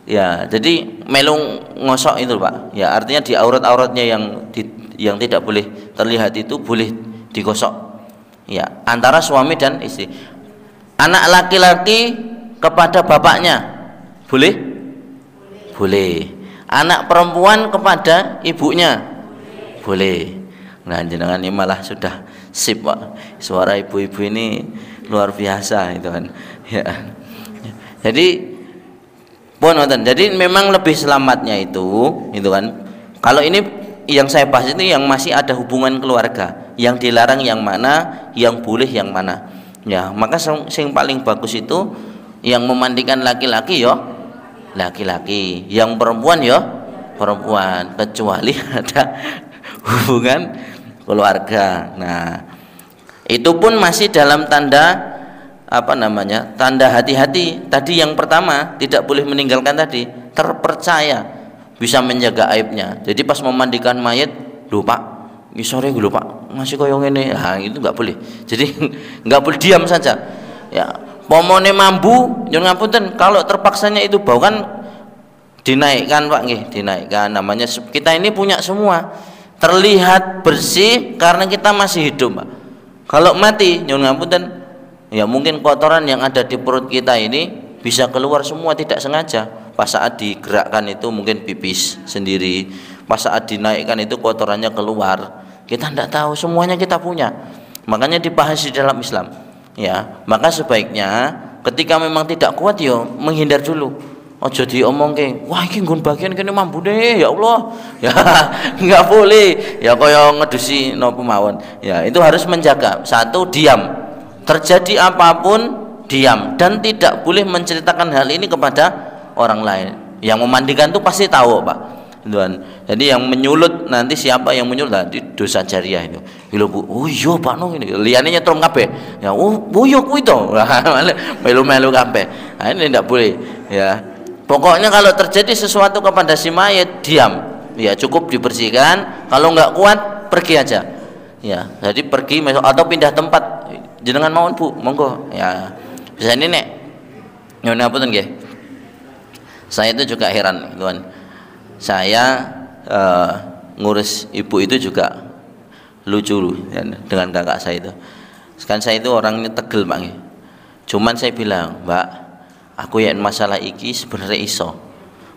Ya, jadi melu ngosok itu, Pak. Ya, artinya di aurat-auratnya yang tidak boleh terlihat itu boleh digosok. Ya, antara suami dan istri. Anak laki-laki kepada bapaknya boleh? Boleh. Anak perempuan kepada ibunya boleh. Nah, jenengan ini malah sudah sip, Pak. Suara ibu-ibu ini luar biasa itu kan. Ya. Jadi jadi memang lebih selamatnya itu kan. Kalau ini yang saya bahas itu yang masih ada hubungan keluarga, yang dilarang yang mana, yang boleh yang mana. Ya, maka yang paling bagus itu yang memandikan laki-laki yo laki-laki, yang perempuan yo perempuan, kecuali ada hubungan keluarga. Nah, itu pun masih dalam tanda apa namanya? Tanda hati-hati. Tadi yang pertama tidak boleh meninggalkan tadi, terpercaya bisa menjaga aibnya. Jadi pas memandikan mayat, lupa, "Iki sore lho, Pak, masih koyo ngene." Nah, itu enggak boleh. Jadi enggak boleh diam saja. Ya, pomone mambu, nyuwun ngapunten, kalau terpaksanya itu bau kan dinaikkan, Pak nggih, dinaikkan. Namanya kita ini punya semua. Terlihat bersih karena kita masih hidup, Pak. Kalau mati, nyuwun ngapunten, ya mungkin kotoran yang ada di perut kita ini bisa keluar semua tidak sengaja. Pas saat digerakkan itu mungkin pipis sendiri, pas saat dinaikkan itu kotorannya keluar. Kita tidak tahu, semuanya kita punya. Makanya dibahas di dalam Islam. Ya, maka sebaiknya ketika memang tidak kuat yo menghindar dulu. Ojo diomongke, "Wah, iki nggon bagian kene mambune, ya Allah." Ya, enggak boleh. Ya kaya ngedusi napa mawon. Ya, itu harus menjaga. Satu, diam. Terjadi apapun diam dan tidak boleh menceritakan hal ini kepada orang lain. Yang memandikan itu pasti tahu, Pak. Tuan. Jadi yang menyulut nanti siapa yang menyulut nanti dosa jariah itu. Lho Bu, oh iya Pak no ini. Liyane nyetrum kabeh. Ya oh iya kuwi to. Melu-melu kabeh. Nah, ini tidak boleh ya. Pokoknya kalau terjadi sesuatu kepada si mayit diam. Ya cukup dibersihkan. Kalau enggak kuat pergi aja. Ya, jadi pergi atau pindah tempat. Jenengan mawon Bu, monggo. Ya. Bisa ini nek. Nyuwun ngapunten nggih. Saya itu juga heran, Tuan. Saya ngurus ibu itu juga lucu ya, dengan kakak saya itu. Kan saya itu orangnya tegel, Pak. Cuman saya bilang, "Mbak, aku yakin masalah iki sebenarnya iso.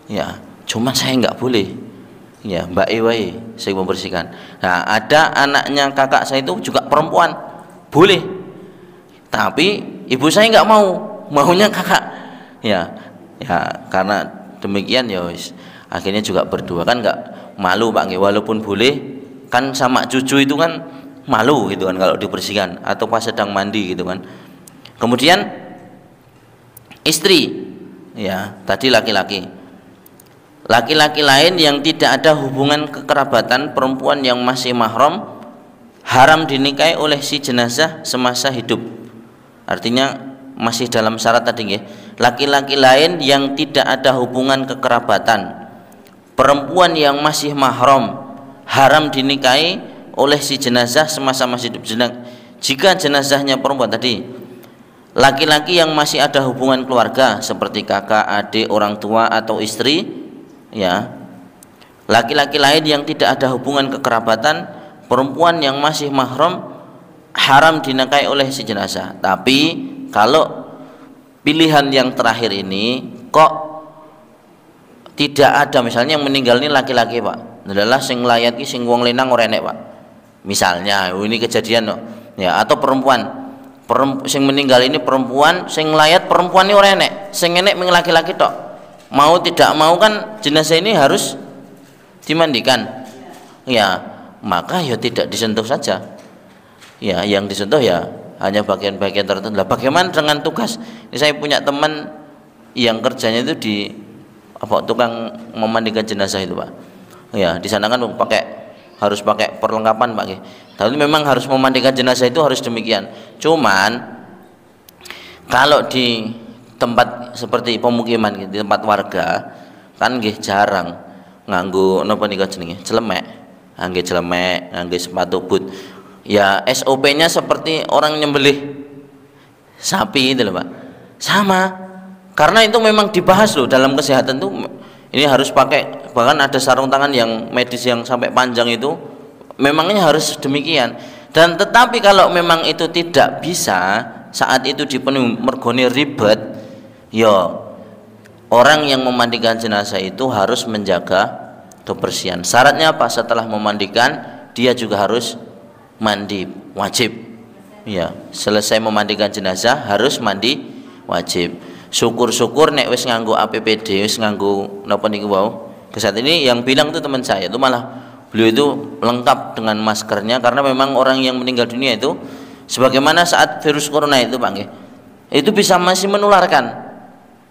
Ya, cuman saya nggak boleh. Ya, Mbak Iwai saya membersihkan." Nah, ada anaknya kakak saya itu juga perempuan. Boleh. Tapi ibu saya nggak mau, maunya kakak. Ya, karena demikian ya akhirnya juga berdua kan nggak malu, Pak. Walaupun boleh kan sama cucu itu kan malu gitu kan kalau dibersihkan atau pas sedang mandi gitu kan. Kemudian istri ya tadi laki-laki lain yang tidak ada hubungan kekerabatan, perempuan yang masih mahram haram dinikahi oleh si jenazah semasa hidup. Artinya masih dalam syarat tadi ya. Laki-laki lain yang tidak ada hubungan kekerabatan, perempuan yang masih mahram haram dinikahi oleh si jenazah semasa masih hidup. Jika jenazahnya perempuan tadi, laki-laki yang masih ada hubungan keluarga seperti kakak, adik, orang tua atau istri, ya. Laki-laki lain yang tidak ada hubungan kekerabatan, perempuan yang masih mahram haram dinikahi oleh si jenazah. Tapi kalau pilihan yang terakhir ini kok tidak ada, misalnya yang meninggal ini laki-laki, Pak, adalah sing layat ki sing wong lenang ora enek, Pak. Misalnya ini kejadian no. Ya, atau perempuan sing meninggal ini perempuan, sing layat perempuan ini ora enek, sing enek mung laki-laki tok. Mau tidak mau kan jenazah ini harus dimandikan. ya maka ya tidak disentuh saja. Ya, yang disentuh ya hanya bagian-bagian tertentu. Lah bagaimana dengan tugas? Ini saya punya teman yang kerjanya itu di tukang memandikan jenazah itu, Pak. Ya, di sana kan harus pakai perlengkapan, Pak. Tapi memang harus memandikan jenazah itu harus demikian. Cuman kalau di tempat seperti pemukiman di tempat warga kan nggih jarang nganggo napa nika jenenge? Celemek. Nggih celemek, nggih sepatu boot. Ya SOP-nya seperti orang nyembelih sapi itu loh, Pak. Sama. Karena itu memang dibahas loh dalam kesehatan tuh ini harus pakai, bahkan ada sarung tangan yang medis yang sampai panjang itu memangnya harus demikian. Dan tetapi kalau memang itu tidak bisa saat itu dipenuhi mergone ribet, ya orang yang memandikan jenazah itu harus menjaga kebersihan. Syaratnya apa? Setelah memandikan dia juga harus mandi wajib. Ya, selesai memandikan jenazah harus mandi wajib. Syukur-syukur nek wis nganggo APPD, wis nganggo napa niku wau. Saat ini yang bilang itu teman saya itu malah beliau itu lengkap dengan maskernya karena memang orang yang meninggal dunia itu sebagaimana saat virus corona itu, Pak nggih. Itu bisa masih menularkan.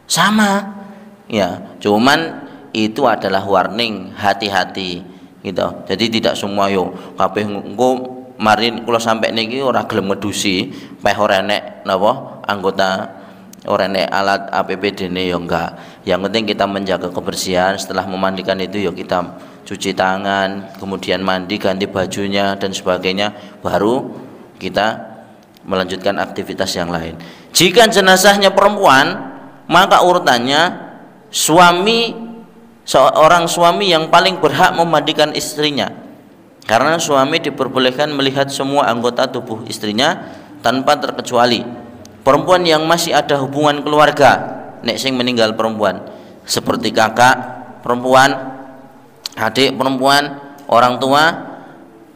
Sama. Ya, cuman itu adalah warning, hati-hati gitu. Jadi tidak semua yo kabeh engko marin kula sampai niki ora gelem ngedusi, peh ora enek napa anggota ora enek alat APPD-ne ya enggak. Yang penting kita menjaga kebersihan. Setelah memandikan itu ya kita cuci tangan, kemudian mandi, ganti bajunya dan sebagainya, baru kita melanjutkan aktivitas yang lain. Jika jenazahnya perempuan, maka urutannya seorang suami yang paling berhak memandikan istrinya, karena suami diperbolehkan melihat semua anggota tubuh istrinya tanpa terkecuali. Perempuan yang masih ada hubungan keluarga, nek sing meninggal perempuan, seperti kakak perempuan, adik perempuan, orang tua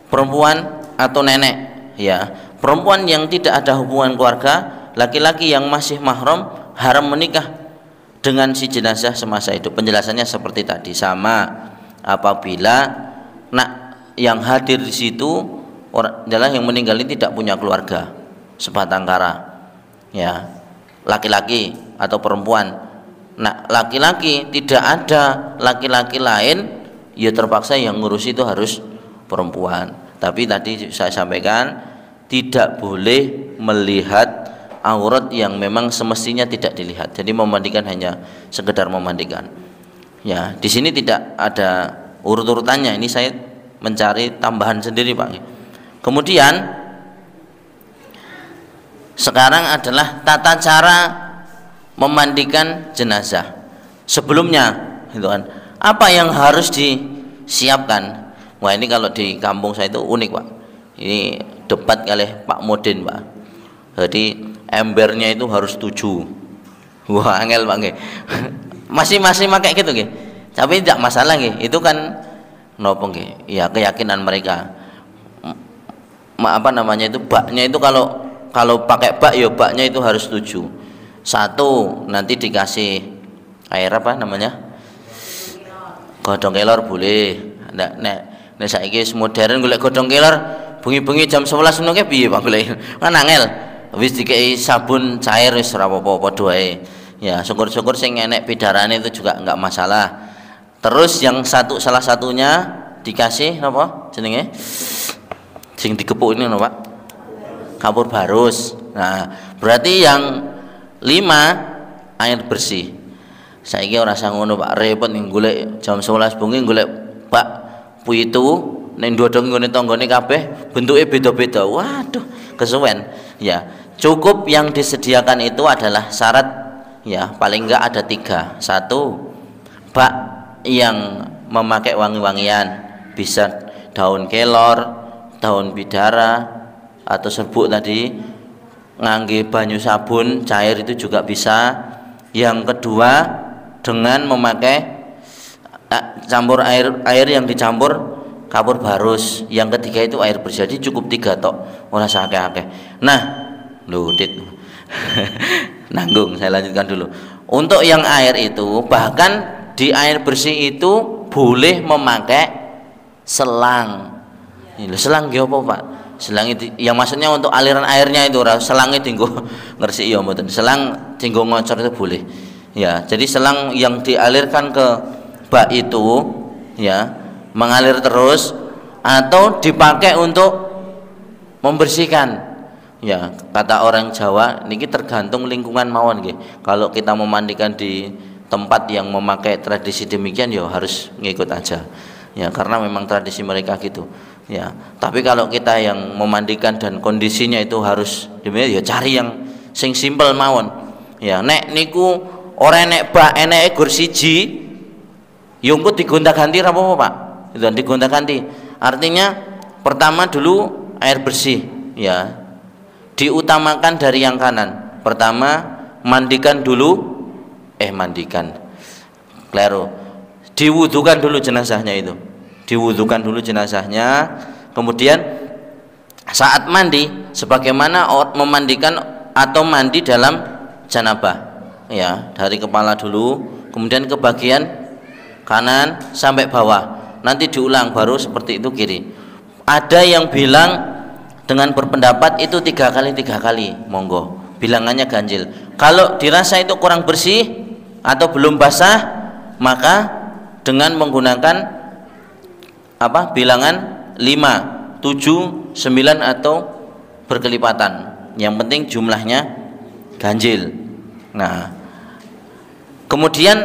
perempuan atau nenek, ya. Perempuan yang tidak ada hubungan keluarga, laki-laki yang masih mahram haram menikah dengan si jenazah semasa hidup. Penjelasannya seperti tadi, sama apabila yang hadir di situ adalah yang meninggal ini tidak punya keluarga sebatang kara, ya, laki-laki atau perempuan. Laki-laki tidak ada laki-laki lain, ya terpaksa yang ngurus itu harus perempuan. Tapi tadi saya sampaikan tidak boleh melihat aurat yang memang semestinya tidak dilihat. Jadi memandikan hanya sekedar memandikan. Ya, di sini tidak ada urut-urutannya. Ini saya mencari tambahan sendiri, Pak. Kemudian sekarang adalah tata cara memandikan jenazah. Sebelumnya, gitu kan. Apa yang harus disiapkan? Wah, ini kalau di kampung saya itu unik, Pak. Ini debat kali Pak Modin, Pak. Jadi embernya itu harus 7. Wah, angel, Pak nggih. Masih pakai gitu nggih. Tapi tidak masalah nggih. Itu kan nopo nggih? Ya keyakinan mereka. Apa namanya itu, baknya itu kalau pakai bak ya baknya itu harus 7. Satu nanti dikasih air apa namanya? Godhong kelor boleh. Nek saiki modern golek godhong kelor bengi-bengi jam 11 ngono ki piye Pak golek? Kan angel. Wis dikei sabun cair wis ora apa-apa padha wae. Ya, syukur-syukur sing enek pidarane itu juga enggak masalah. Terus yang salah satunya dikasih napa jenenge? Sing digepuk ini napa? Kapur barus. Nah, berarti yang 5 air bersih. Saiki ora usah ngono Pak, repot golek jam 11 bengi golek bak puitu ning ndodong nggone tanggane kabeh bentuke beda-beda. Waduh, kesuwen. Ya, cukup yang disediakan itu adalah syarat, ya, paling enggak ada 3. 1, bak yang memakai wangi-wangian, bisa daun kelor, daun bidara atau serbuk tadi, ngangge banyu sabun cair itu juga bisa. Yang kedua dengan memakai campur air yang dicampur kapur barus. Yang ketiga itu air bersih. Jadi cukup 3 tok, ora usah akeh-akeh. Nah, Dit. Nanggung, saya lanjutkan dulu. Untuk yang air itu, bahkan di air bersih itu boleh memakai selang. Ini selang nggih apa, Pak? Selang itu yang maksudnya untuk aliran airnya itu, selang itu tinggo ngersik ya mboten. Selang tinggo ngocor itu boleh. Ya, jadi selang yang dialirkan ke bak itu ya, mengalir terus atau dipakai untuk membersihkan. Ya, kata orang Jawa niki tergantung lingkungan mawon nggih. Kalau kita memandikan di tempat yang memakai tradisi demikian ya harus ngikut aja. Ya, karena memang tradisi mereka gitu. Ya, tapi kalau kita yang memandikan dan kondisinya itu harus ya cari yang sing simpel mawon. Ya, nek niku ora nek bak eneke gur siji ya engko digonta-ganti ra apa-apa, Pak. Itu digonta-ganti. Artinya pertama dulu air bersih, ya. Diutamakan dari yang kanan. Pertama mandikan dulu mandikan. Kleru. Diwudukan dulu jenazahnya itu. Diwudukan dulu jenazahnya, kemudian saat mandi sebagaimana memandikan atau mandi dalam janabah, ya, dari kepala dulu kemudian ke bagian kanan sampai bawah, nanti diulang baru seperti itu kiri. Ada yang bilang dengan berpendapat itu 3 kali, monggo, bilangannya ganjil. Kalau dirasa itu kurang bersih atau belum basah, maka dengan menggunakan bilangan 5, 7, 9 atau berkelipatan. Yang penting jumlahnya ganjil. Nah, kemudian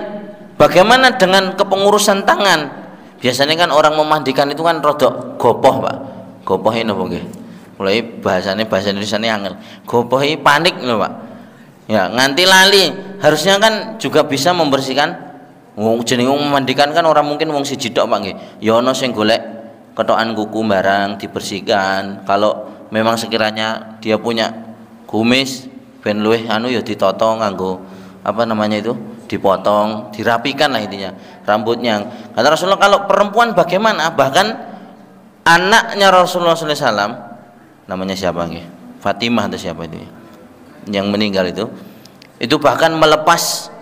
bagaimana dengan kepengurusan tangan? Biasanya kan orang memandikan itu kan rodok gopoh, Pak. Gopoh ini apa nggih? Mulai bahasa Indonesia ini angel. Gopoh ini panik lho, Pak. Ya, nganti lali. Harusnya kan juga bisa membersihkan. Wong jenenge memandikan kan orang mungkin wong siji tok, Pak nggih. Ya ana sing golek ketokan kuku barang dibersihkan. Kalau memang sekiranya dia punya kumis ben luwih ya ditoto nganggo dipotong, dirapikan lah intinya rambutnya. Kata Rasulullah kalau perempuan bagaimana? Bahkan anaknya Rasulullah SAW namanya siapa nggih? Fatimah atau siapa itu? Yang meninggal itu bahkan melepas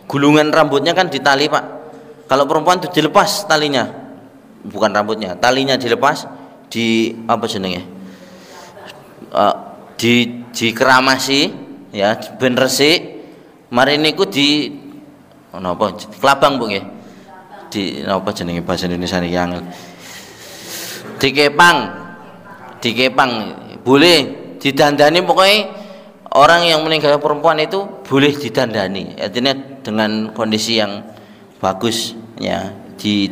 gulungan rambutnya kan ditali, Pak. Kalau perempuan itu dilepas talinya, bukan rambutnya, talinya dilepas, dikeramasi, ya, ben resik. Mari niku di kelabang, Bu nggih. Di napa jenenge bahasa Indonesia niki angel. Dikepang, boleh didandani, pokoknya orang yang meninggal perempuan itu boleh didandani, artinya dengan kondisi yang bagus, ya, di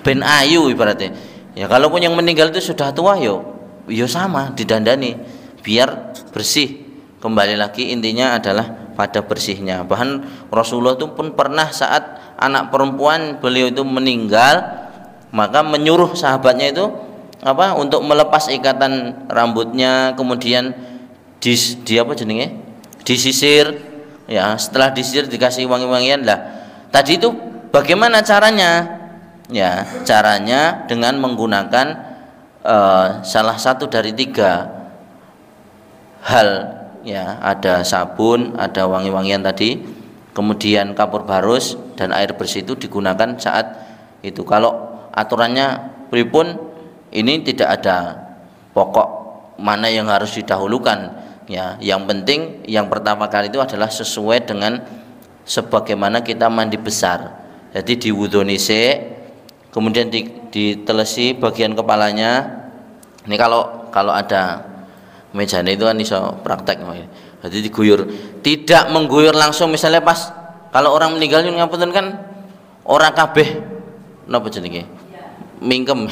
ben ayu ibaratnya. Ya, kalaupun yang meninggal itu sudah tua, yo sama didandani biar bersih. Kembali lagi intinya adalah pada bersihnya. Bahkan Rasulullah itu pun pernah saat anak perempuan beliau itu meninggal, maka menyuruh sahabatnya itu untuk melepas ikatan rambutnya, kemudian disisir, ya. Setelah disisir dikasih wangi-wangian lah. Tadi itu bagaimana caranya? Ya, caranya dengan menggunakan salah satu dari 3 hal, ya. Ada sabun, ada wangi-wangian tadi, kemudian kapur barus dan air bersih itu digunakan saat itu. Kalau aturannya pripun, ini tidak ada pokok mana yang harus didahulukan. Ya, yang penting yang pertama kali itu adalah sesuai dengan sebagaimana kita mandi besar. Jadi diwudoni sik, kemudian ditelesi bagian kepalanya. Ini kalau ada mejane itu kan iso praktek. Jadi diguyur, tidak mengguyur langsung. Misalnya pas kalau orang meninggal ngapunten kan ora kabeh napa jenenge? Mingkem.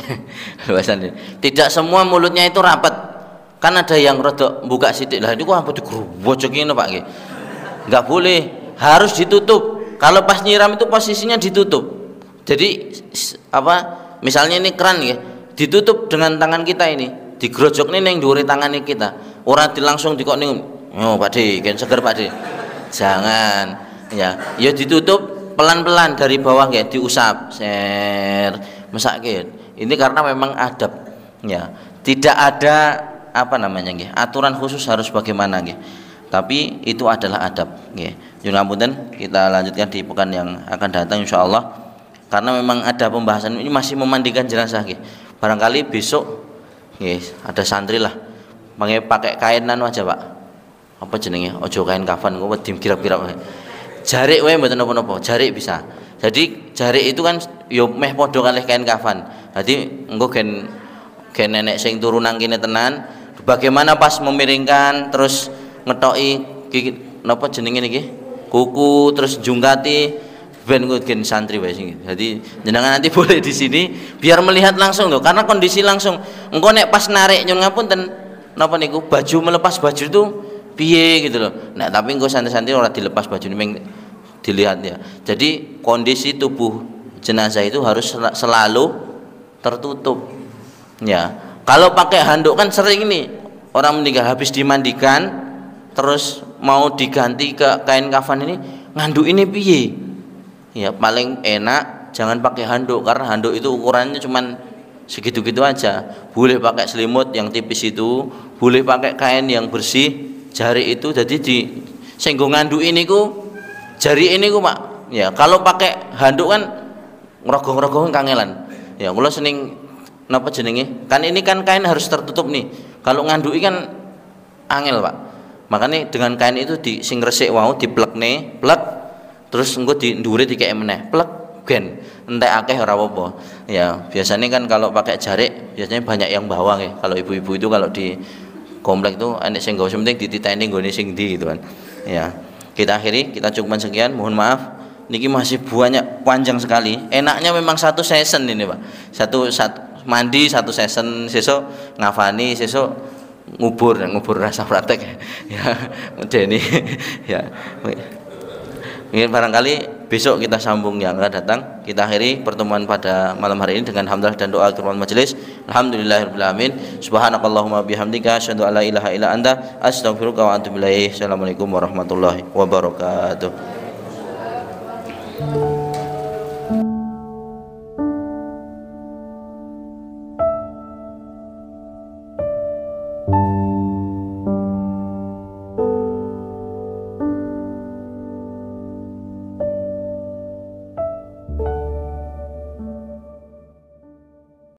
Tidak semua mulutnya itu rapat. Kan ada yang rodok buka sidik lah, itu apa digerojoki Pak nggih. Enggak boleh, harus ditutup. Kalau pas nyiram itu posisinya ditutup. Jadi misalnya ini keran ya, ditutup dengan tangan kita ini, digrojokne ning dhuwure tangane kita. Ora langsung dikok ning, oh Pak De, kan seger Pak De. Jangan, ya ditutup pelan-pelan dari bawah ya, diusap, mesake. Ini karena memang adab, ya. Tidak ada aturan khusus harus bagaimana nggih. Tapi itu adalah adab nggih. Nyuwun ngapunten, kita lanjutkan di pekan yang akan datang insyaallah. karena memang ada pembahasan ini masih memandikan jenazah nggih. Barangkali besok nggih ada santri lah pakai kainan aja Pak. Apa jenenge? Ojo kain kafan kok wedi kirap-kirap. Jarik wae mboten napa-napa, jarik bisa. Jadi jarik itu kan yo meh padha kalih kain kafan. Dadi engko gen nenek sing turu nang kene tenan, bagaimana pas memiringkan terus ngetoki napa jenenge niki? Kuku terus jungkati ben gen santri wae sing. Jadi jenengan nanti boleh di sini biar melihat langsung loh, karena kondisi langsung. Engko nek pas narik nyun ngapunten napa niku baju melepas baju itu piye gitu loh. Nah, tapi engko santri-santri ora dilepas baju ini dilihat ya. Jadi kondisi tubuh jenazah itu harus selalu tertutup. Ya. Kalau pakai handuk kan sering nih orang meninggal habis dimandikan terus mau diganti ke kain kafan ini, nganduk ini piye? Ya, paling enak jangan pakai handuk karena handuk itu ukurannya cuman segitu-gitu aja. Boleh pakai selimut yang tipis itu, boleh pakai kain yang bersih. Jari itu jadi di senggo nganduk ini ku jari ini ku Pak. Ya, kalau pakai handuk kan ngrogong-ngrogong kangelan. Ya, kula seneng napa jenenge? Kan ini kan kain harus tertutup nih. Kalau nganduki kan angel, Pak. Makanya dengan kain itu di sing resik wau diplekne, plek terus engko di ndure dikek meneh, plek gen. Entek akeh ora apa-apa. Ya, biasanya kan kalau pakai jarik biasanya banyak yang bawa nggih. Kalau ibu-ibu itu kalau di komplek itu enek sing gawe penting dititeni nggone sing ndi gitu kan. Ya. Kita akhiri, kita cukupkan sekian. Mohon maaf. Niki masih banyak panjang sekali. Enaknya memang satu season ini, Pak. Satu mandi satu season, sesuk ngafani, sesuk ngubur rasa praktek. Ya, Deni. Ya. Mungkin barangkali besok kita sambung yang akan datang. Kita akhiri pertemuan pada malam hari ini dengan hamdalah dan doa keruan majelis. Alhamdulillahirabbil alamin. Subhanakallahumma bihamdika asyhadu an la ilaha illa anta astaghfiruka wa atubu ilaik. Assalamualaikum warahmatullahi wabarakatuh.